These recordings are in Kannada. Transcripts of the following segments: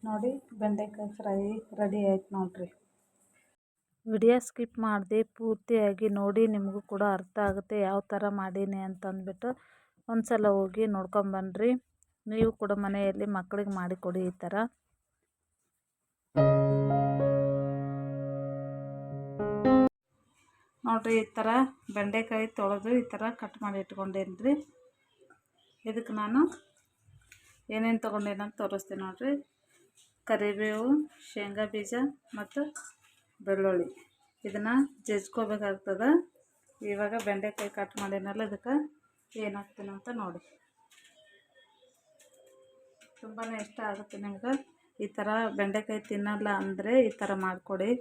ನೋಡಿ ಬೆಂಡೆಕಾಯಿ ಫ್ರೈ ರೆಡಿ ಆಯ್ತು ನೋಡ್ರಿ. ವಿಡಿಯೋ ಸ್ಕಿಪ್ ಮಾಡದೆ ಪೂರ್ತಿಯಾಗಿ ನೋಡಿ, ನಿಮಗೂ ಕೂಡ ಅರ್ಥ ಆಗುತ್ತೆ ಯಾವ ಥರ ಮಾಡೀನಿ ಅಂತಂದ್ಬಿಟ್ಟು. ಒಂದ್ಸಲ ಹೋಗಿ ನೋಡ್ಕೊಂಬನ್ರಿ. ನೀವು ಕೂಡ ಮನೆಯಲ್ಲಿ ಮಕ್ಕಳಿಗೆ ಮಾಡಿಕೊಡಿ ಈ ಥರ. ನೋಡ್ರಿ ಈ ಥರ ಬೆಂಡೆಕಾಯಿ ತೊಳೆದು ಈ ಥರ ಕಟ್ ಮಾಡಿ ಇಟ್ಕೊಂಡೇನ್ರಿ. ಇದಕ್ಕೆ ನಾನು ಏನೇನು ತೊಗೊಂಡೇನಂತ ತೋರಿಸ್ತೀನಿ ನೋಡ್ರಿ. ಕರಿಬೇವು, ಶೇಂಗಾ ಬೀಜ ಮತ್ತು ಬೆಳ್ಳುಳ್ಳಿ ಇದನ್ನು ಜಜ್ಕೋಬೇಕಾಗ್ತದೆ. ಇವಾಗ ಬೆಂಡೆಕಾಯಿ ಕಟ್ ಮಾಡೇನಲ್ಲ, ಇದಕ್ಕೆ ಏನಾಗ್ತೀನಿ ಅಂತ ನೋಡಿ. ತುಂಬಾ ಇಷ್ಟ ಆಗುತ್ತೆ ನಿಮ್ಗೆ ಈ ಥರ ಬೆಂಡೆಕಾಯಿ ತಿನ್ನಲ್ಲ ಅಂದರೆ ಈ ಥರ ಮಾಡಿಕೊಡಿ.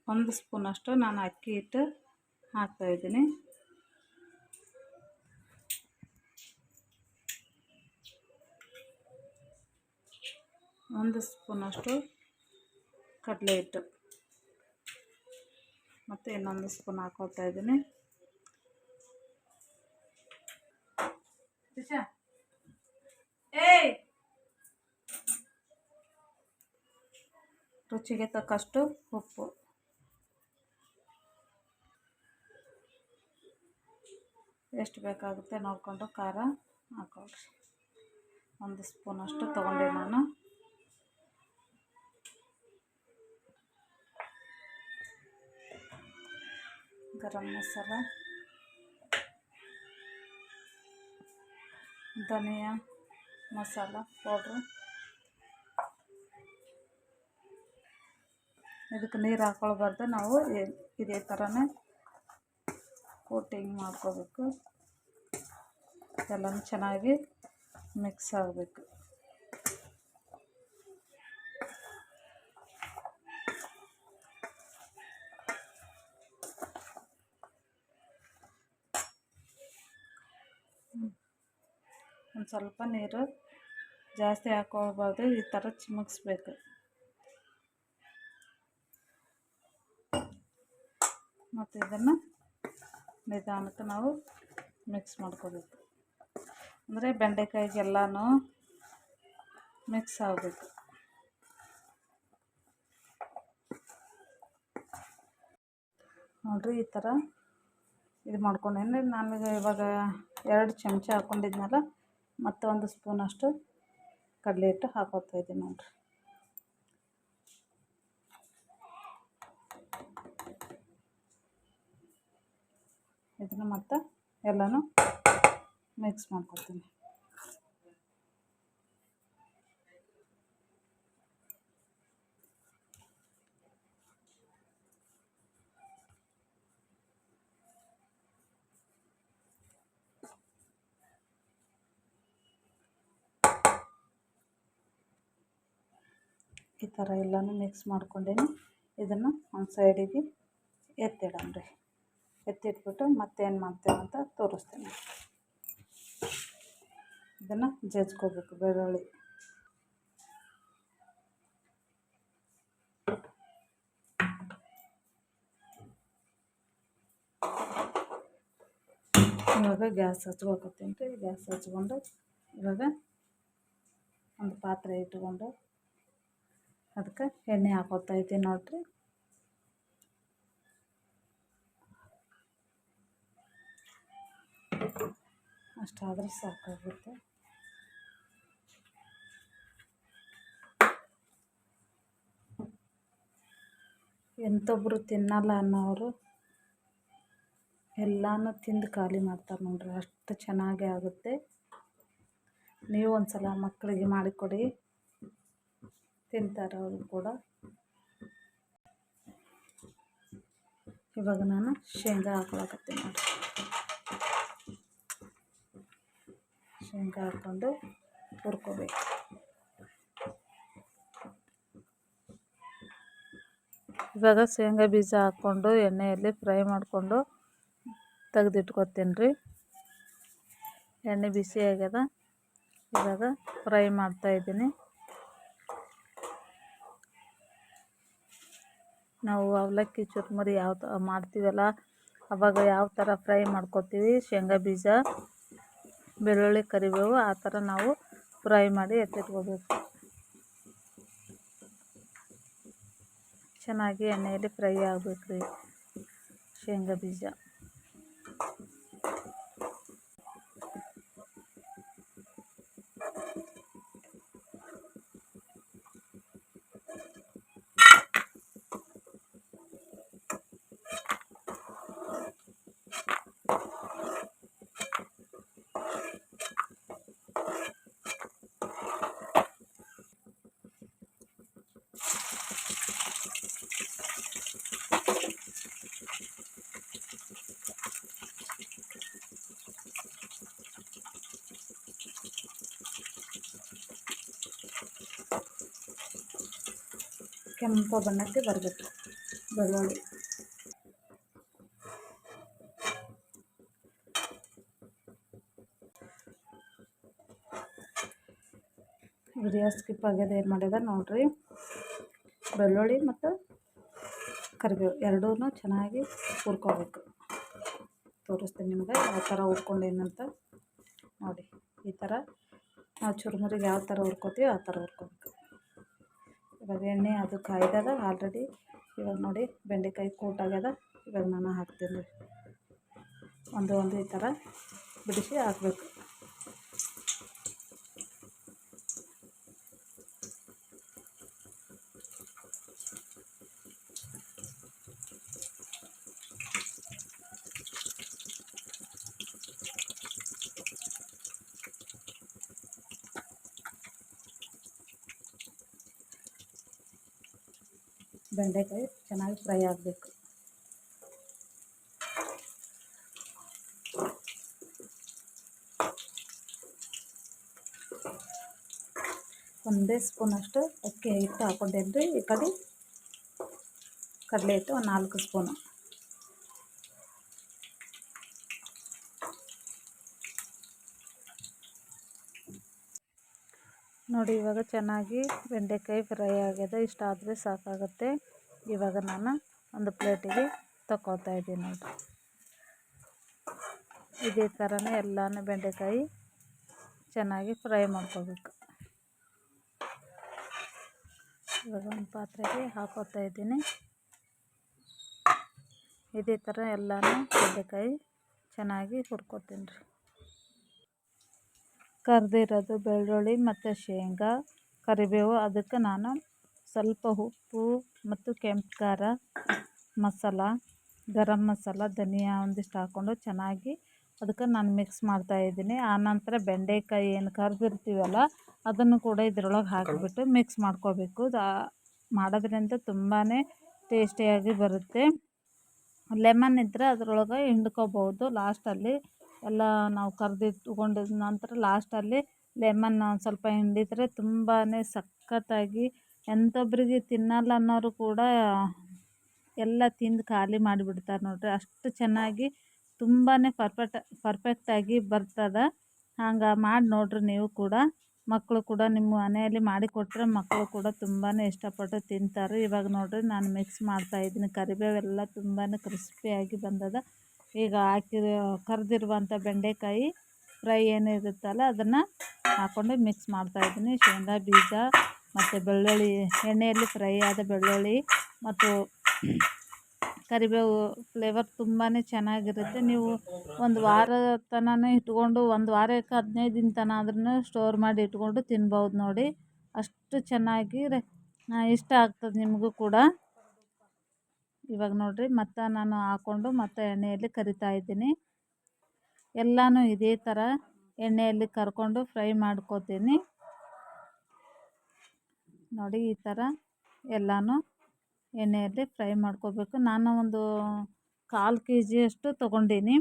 1 ಸ್ಪೂನಷ್ಟು ನಾನು ಅಕ್ಕಿ ಹಿಟ್ಟು ಹಾಕ್ತಾಯಿದ್ದೀನಿ. ಒಂದು ಸ್ಪೂನಷ್ಟು ಕಡಲೆ ಹಿಟ್ಟು ಮತ್ತು ಇನ್ನೊಂದು ಸ್ಪೂನ್ ಹಾಕ್ಕೊಳ್ತಾ ಇದ್ದೀನಿ. ರುಚಿಗೆ ತಕ್ಕಷ್ಟು ಉಪ್ಪು. ಎಷ್ಟು ಬೇಕಾಗುತ್ತೆ ನೋಡಿಕೊಂಡು ಖಾರ ಹಾಕೊಳ್ರಿ. 1 ಸ್ಪೂನಷ್ಟು ತೊಗೊಂಡೆ ನಾನು. ಗರಂ ಮಸಾಲ, ಧನಿಯಾ ಮಸಾಲ ಪೌಡ್ರು. ಇದಕ್ಕೆ ನೀರು ಹಾಕ್ಕೊಳ್ಬಾರ್ದು, ನಾವು ಇದೇ ಥರನೇ ಕೋಟಿಂಗ್ ಮಾಡ್ಕೋಬೇಕು. ಎಲ್ಲನೂ ಚೆನ್ನಾಗಿ ಮಿಕ್ಸ್ ಆಗಬೇಕು. ಒಂದು ಸ್ವಲ್ಪ ನೀರು ಜಾಸ್ತಿ ಹಾಕ್ಕೊಳ್ಬಾರ್ದು, ಈ ಥರ ಚಿಮುಕ್ಸ್ಬೇಕು. ಮತ್ತು ಇದನ್ನು ನಿಧಾನಕ್ಕೆ ನಾವು ಮಿಕ್ಸ್ ಮಾಡ್ಕೋಬೇಕು. ಅಂದರೆ ಬೆಂಡೆಕಾಯಿಗೆಲ್ಲನೂ ಮಿಕ್ಸ್ ಆಗಬೇಕು. ನೋಡಿರಿ ಈ ಥರ ಇದು ಮಾಡ್ಕೊಂಡೇನೆ. ನಾನು ಇವಾಗ 2 ಚಮಚ ಹಾಕ್ಕೊಂಡಿದ್ನಲ್ಲ, ಮತ್ತು 1 ಸ್ಪೂನಷ್ಟು ಕಡಲೆ ಹಿಟ್ಟು ಹಾಕೋತಾ ಇದ್ದೀನಿ ನೋಡಿರಿ. ಇದನ್ನು ಮತ್ತು ಎಲ್ಲನೂ ಮಿಕ್ಸ್ ಮಾಡ್ಕೊತೀನಿ. ಈ ಥರ ಎಲ್ಲನೂ ಮಿಕ್ಸ್ ಮಾಡ್ಕೊಂಡೇನಿ. ಇದನ್ನು ಒಂದು ಸೈಡಿಗೆ ಎತ್ತಿಡಮ್ರಿ. ಎತ್ತಿಟ್ಬಿಟ್ಟು ಮತ್ತೇನು ಮಾಡ್ತೇವೆ ಅಂತ ತೋರಿಸ್ತೀನಿ. ಇದನ್ನು ಜಜ್ಕೋಬೇಕು. ಬೆಳ್ಳುಳ್ಳಿ ಇವಾಗ ಗ್ಯಾಸ್ ಹಚ್ಕೋತೀನಿ ರೀ. ಗ್ಯಾಸ್ ಹಚ್ಕೊಂಡು ಇವಾಗ ಒಂದು ಪಾತ್ರೆ ಇಟ್ಕೊಂಡು ಅದಕ್ಕೆ ಎಣ್ಣೆ ಹಾಕೋತಾ ಇದ್ದೀನಿ ನೋಡಿರಿ. ಅಷ್ಟಾದರೆ ಸಾಕಾಗುತ್ತೆ. ಎಂಥೊಬ್ಬರು ತಿನ್ನಲ್ಲ ಅನ್ನೋರು ಎಲ್ಲನೂ ತಿಂದು ಖಾಲಿ ಮಾಡ್ತಾರೆ ನೋಡ್ರಿ. ಅಷ್ಟು ಚೆನ್ನಾಗೇ ಆಗುತ್ತೆ. ನೀವು ಒಂದು ಸಲ ಮಕ್ಕಳಿಗೆ ಮಾಡಿಕೊಡಿ, ತಿಂತಾರೆ ಅವರು ಕೂಡ. ಇವಾಗ ನಾನು ಶೇಂಗಾ ಹಾಕ್ಕೊಳಕತ್ತೀನಿ ನೋಡಿರಿ. ಶೇಂಗಾ ಹಾಕ್ಕೊಂಡು ಹುರ್ಕೋಬೇಕು. ಇವಾಗ ಶೇಂಗಾ ಬೀಜ ಹಾಕ್ಕೊಂಡು ಎಣ್ಣೆಯಲ್ಲಿ ಫ್ರೈ ಮಾಡಿಕೊಂಡು ತೆಗೆದಿಟ್ಕೊತೀನಿ ರೀ. ಎಣ್ಣೆ ಬಿಸಿ ಆಗ್ಯದ, ಇವಾಗ ಫ್ರೈ ಮಾಡ್ತಾಯಿದ್ದೀನಿ. ನಾವು ಅವಲಕ್ಕಿ ಚುರ್ಮುರಿ ಯಾವ ಮಾಡ್ತೀವಲ್ಲ, ಆವಾಗ ಯಾವ ಥರ ಫ್ರೈ ಮಾಡ್ಕೊತೀವಿ, ಶೇಂಗಾ ಬೀಜ, ಬೆಳ್ಳುಳ್ಳಿ, ಕರಿಬೇವು ಆ ಥರ ನಾವು ಫ್ರೈ ಮಾಡಿ ಎತ್ತಿಟ್ಕೋಬೇಕು. ಚೆನ್ನಾಗಿ ಎಣ್ಣೆಯಲ್ಲಿ ಫ್ರೈ ಆಗಬೇಕು ರೀ ಶೇಂಗಾ ಬೀಜ. ಕೆಂಪು ಬಣ್ಣಕ್ಕೆ ಬರಬೇಕು ಬೆಳ್ಳುಳ್ಳಿ. ವಿಡಿಯೋ ಸ್ಕಿಪ್ ಆಗ್ಯದ ಏನು ಮಾಡ್ಯದ ನೋಡಿರಿ. ಬೆಳ್ಳುಳ್ಳಿ ಮತ್ತು ಕರಿಬೇವು ಎರಡೂ ಚೆನ್ನಾಗಿ ಹುರ್ಕೋಬೇಕು. ತೋರಿಸ್ತೀನಿ ನಿಮಗೆ ಯಾವ ಥರ ಹುರ್ಕೊಂಡೇನಂತ ನೋಡಿ. ಈ ಥರ ನಾವು ಚುರುಮುರಿಗೆ ಯಾವ ಥರ ಹುರ್ಕೋತೀವಿ ಆ ಥರ ಹುರ್ಕೋಬೇಕು. ಇವಾಗ ಎಣ್ಣೆ ಅದು ಕಾಯ್ದದ ಆಲ್ರೆಡಿ. ಇವಾಗ ನೋಡಿ ಬೆಂಡೆಕಾಯಿ ಕೂಟಾಗ್ಯದ. ಇವಾಗ ನಾನು ಹಾಕ್ತೀನಿ ರೀ. ಒಂದು ಈ ಥರ ಬಿಡಿಸಿ ಹಾಕಬೇಕು. ಬೆಂಡೆಕಾಯಿ ಚೆನ್ನಾಗಿ ಫ್ರೈ ಆಗಬೇಕು. ಒಂದೇ ಸ್ಪೂನಷ್ಟು ಅಕ್ಕಿ ಹಿಟ್ಟು ಹಾಕ್ಕೊಂಡೇನಿ ರೀ. ಈ ಕಡೆ ಕಡಲೆ ಹಿಟ್ಟು ಒಂದು 4 ಸ್ಪೂನು. ನೋಡಿ ಇವಾಗ ಚೆನ್ನಾಗಿ ಬೆಂಡೆಕಾಯಿ ಫ್ರೈ ಆಗ್ಯದ. ಇಷ್ಟಾದರೆ ಸಾಕಾಗುತ್ತೆ. ಇವಾಗ ನಾನು ಒಂದು ಪ್ಲೇಟಿಗೆ ತಗೊಳ್ತಾ ಇದ್ದೀನಿ ನೋಡಿ. ಇದೇ ಥರನೇ ಎಲ್ಲನೂ ಬೆಂಡೆಕಾಯಿ ಚೆನ್ನಾಗಿ ಫ್ರೈ ಮಾಡ್ಕೋಬೇಕು. ಇವಾಗ ಒಂದು ಪಾತ್ರೆಗೆ ಹಾಕೋತಾ ಇದ್ದೀನಿ. ಇದೇ ಥರ ಎಲ್ಲನೂ ಬೆಂಡೆಕಾಯಿ ಚೆನ್ನಾಗಿ ಹುರ್ಕೋತೀನಿ ರೀ. ಕರಿದಿರೋದು ಬೆಳ್ಳುಳ್ಳಿ ಮತ್ತು ಶೇಂಗಾ, ಕರಿಬೇವು, ಅದಕ್ಕೆ ನಾನು ಸ್ವಲ್ಪ ಉಪ್ಪು ಮತ್ತು ಕೆಂಪು ಖಾರ ಮಸಾಲ, ಗರಂ ಮಸಾಲ, ಧನಿಯಾ ಒಂದಿಷ್ಟು ಹಾಕ್ಕೊಂಡು ಚೆನ್ನಾಗಿ ಅದಕ್ಕೆ ನಾನು ಮಿಕ್ಸ್ ಮಾಡ್ತಾಯಿದ್ದೀನಿ. ಆನಂತರ ಬೆಂಡೆಕಾಯಿ ಏನು ಕರಿದಿರ್ತೀವಲ್ಲ ಅದನ್ನು ಕೂಡ ಇದರೊಳಗೆ ಹಾಕಿಬಿಟ್ಟು ಮಿಕ್ಸ್ ಮಾಡ್ಕೋಬೇಕು. ಮಾಡೋದ್ರಿಂದ ತುಂಬಾ ಟೇಸ್ಟಿಯಾಗಿ ಬರುತ್ತೆ. ಲೆಮನ್ ಇದ್ದರೆ ಅದರೊಳಗೆ ಹಿಂಡ್ಕೋಬೋದು ಲಾಸ್ಟಲ್ಲಿ. ಎಲ್ಲ ನಾವು ಕರೆದಿಟ್ಕೊಂಡಿದ ನಂತರ ಲಾಸ್ಟಲ್ಲಿ ಲೆಮನ್ ಒಂದು ಸ್ವಲ್ಪ ಹಿಂಡಿದರೆ ತುಂಬಾ ಸಖತ್ತಾಗಿ, ಎಂಥೊಬ್ಬರಿಗೆ ತಿನ್ನಲ್ಲ ಅನ್ನೋರು ಕೂಡ ಎಲ್ಲ ತಿಂದು ಖಾಲಿ ಮಾಡಿಬಿಡ್ತಾರೆ ನೋಡಿರಿ. ಅಷ್ಟು ಚೆನ್ನಾಗಿ ತುಂಬಾ ಪರ್ಫೆಕ್ಟಾಗಿ ಬರ್ತದೆ. ಹಂಗೆ ಮಾಡಿ ನೋಡಿರಿ ನೀವು ಕೂಡ. ಮಕ್ಕಳು ಕೂಡ ನಿಮ್ಮ ಮನೆಯಲ್ಲಿ ಮಾಡಿಕೊಟ್ರೆ ಮಕ್ಕಳು ಕೂಡ ತುಂಬಾ ಇಷ್ಟಪಟ್ಟು ತಿಂತಾರೆ. ಇವಾಗ ನೋಡಿರಿ ನಾನು ಮಿಕ್ಸ್ ಮಾಡ್ತಾಯಿದ್ದೀನಿ. ಕರಿಬೇವೆಲ್ಲ ತುಂಬಾ ಕ್ರಿಸ್ಪಿಯಾಗಿ ಬಂದದ. ಈಗ ಕರೆದಿರುವಂಥ ಬೆಂಡೆಕಾಯಿ ಫ್ರೈ ಏನಿರುತ್ತಲ್ಲ ಅದನ್ನು ಹಾಕ್ಕೊಂಡು ಮಿಕ್ಸ್ ಮಾಡ್ತಾಯಿದ್ದೀನಿ. ಶೇಂಗಾ ಬೀಜ ಮತ್ತು ಬೆಳ್ಳುಳ್ಳಿ, ಎಣ್ಣೆಯಲ್ಲಿ ಫ್ರೈ ಆದ ಬೆಳ್ಳುಳ್ಳಿ ಮತ್ತು ಕರಿಬೇವು ಫ್ಲೇವರ್ ತುಂಬಾ ಚೆನ್ನಾಗಿರುತ್ತೆ. ನೀವು ಒಂದು ವಾರ ತನಕ ಇಟ್ಕೊಂಡು, ಒಂದು ವಾರಕ್ಕೆ 15 ದಿನ ತನಕ ಆದ್ರೂ ಸ್ಟೋರ್ ಮಾಡಿ ಇಟ್ಕೊಂಡು ತಿನ್ಬೋದು ನೋಡಿ. ಅಷ್ಟು ಚೆನ್ನಾಗಿ ಇಷ್ಟ ಆಗ್ತದೆ ನಿಮಗೂ ಕೂಡ. ಇವಾಗ ನೋಡಿರಿ ಮತ್ತೆ ನಾನು ಹಾಕ್ಕೊಂಡು ಮತ್ತೆ ಎಣ್ಣೆಯಲ್ಲಿ ಕರಿತಾ ಇದ್ದೀನಿ. ಎಲ್ಲನೂ ಇದೇ ಥರ ಎಣ್ಣೆಯಲ್ಲಿ ಕರ್ಕೊಂಡು ಫ್ರೈ ಮಾಡ್ಕೋತೀನಿ ನೋಡಿ. ಈ ಥರ ಎಲ್ಲನೂ ಎಣ್ಣೆಯಲ್ಲಿ ಫ್ರೈ ಮಾಡ್ಕೋಬೇಕು. ನಾನು ಒಂದು 1/4 kg ತೊಗೊಂಡೀನಿ.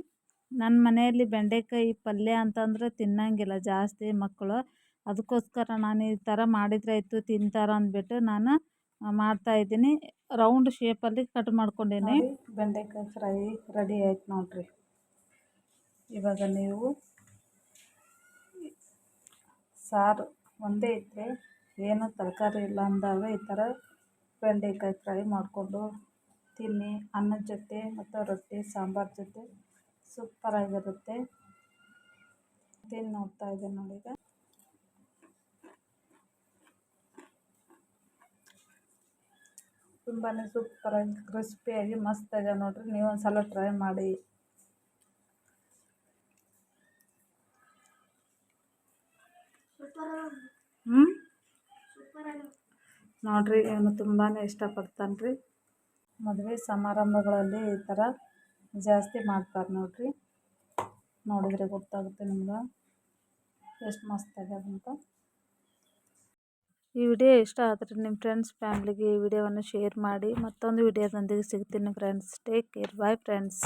ನನ್ನ ಮನೆಯಲ್ಲಿ ಬೆಂಡೆಕಾಯಿ ಪಲ್ಯ ಅಂತಂದರೆ ತಿನ್ನಂಗಿಲ್ಲ ಜಾಸ್ತಿ ಮಕ್ಕಳು. ಅದಕ್ಕೋಸ್ಕರ ನಾನು ಈ ಥರ ಮಾಡಿದರೆ ಆಯಿತು ತಿಂತಾರೆ ಅಂದ್ಬಿಟ್ಟು ನಾನು ಮಾಡ್ತಾಯಿದ್ದೀನಿ. ರೌಂಡ್ ಶೇಪಲ್ಲಿ ಕಟ್ ಮಾಡ್ಕೊಂಡೀನಿ. ಬೆಂಡೆಕಾಯಿ ಫ್ರೈ ರೆಡಿ ಆಯ್ತು ನೋಡಿರಿ. ಇವಾಗ ನೀವು ಸಾರು ಒಂದೇ ಇದ್ದರೆ, ಏನು ತರಕಾರಿ ಇಲ್ಲ ಅಂದಾಗ ಈ ಥರ ಬೆಂಡೆಕಾಯಿ ಫ್ರೈ ಮಾಡಿಕೊಂಡು ತಿನ್ನಿ. ಅನ್ನದ ಜೊತೆ ಮತ್ತು ರೊಟ್ಟಿ ಸಾಂಬಾರು ಜೊತೆ ಸೂಪರಾಗಿರುತ್ತೆ. ತಿಂದು ನೋಡ್ತಾ ಇದ್ದೀನಿ ನೋಡಿ. ಈಗ ತುಂಬಾ ಸೂಪರಾಗಿ ಕ್ರಿಸ್ಪಿಯಾಗಿ ಮಸ್ತಾಗಿ ನೋಡ್ರಿ. ನೀವು ಒಂದ್ಸಲ ಟ್ರೈ ಮಾಡಿ. ನೋಡ್ರಿ ಇವನು ತುಂಬಾ ಇಷ್ಟಪಡ್ತಾನೆ ರೀ. ಮದುವೆ ಸಮಾರಂಭಗಳಲ್ಲಿ ಈ ಥರ ಜಾಸ್ತಿ ಮಾಡ್ತಾರೆ ನೋಡ್ರಿ. ನೋಡಿದರೆ ಗೊತ್ತಾಗುತ್ತೆ ನಿಮ್ಗೆ ಎಷ್ಟು ಮಸ್ತಾಗ್ಯದಂತ. ಈ ವಿಡಿಯೋ ಇಷ್ಟ ಆದರೆ ನಿಮ್ಮ ಫ್ರೆಂಡ್ಸ್ ಫ್ಯಾಮ್ಲಿಗೆ ಈ ವಿಡಿಯೋವನ್ನು ಶೇರ್ ಮಾಡಿ. ಮತ್ತೊಂದು ವಿಡಿಯೋದೊಂದಿಗೆ ಸಿಗ್ತೀನಿ friends. Take care. Bye friends.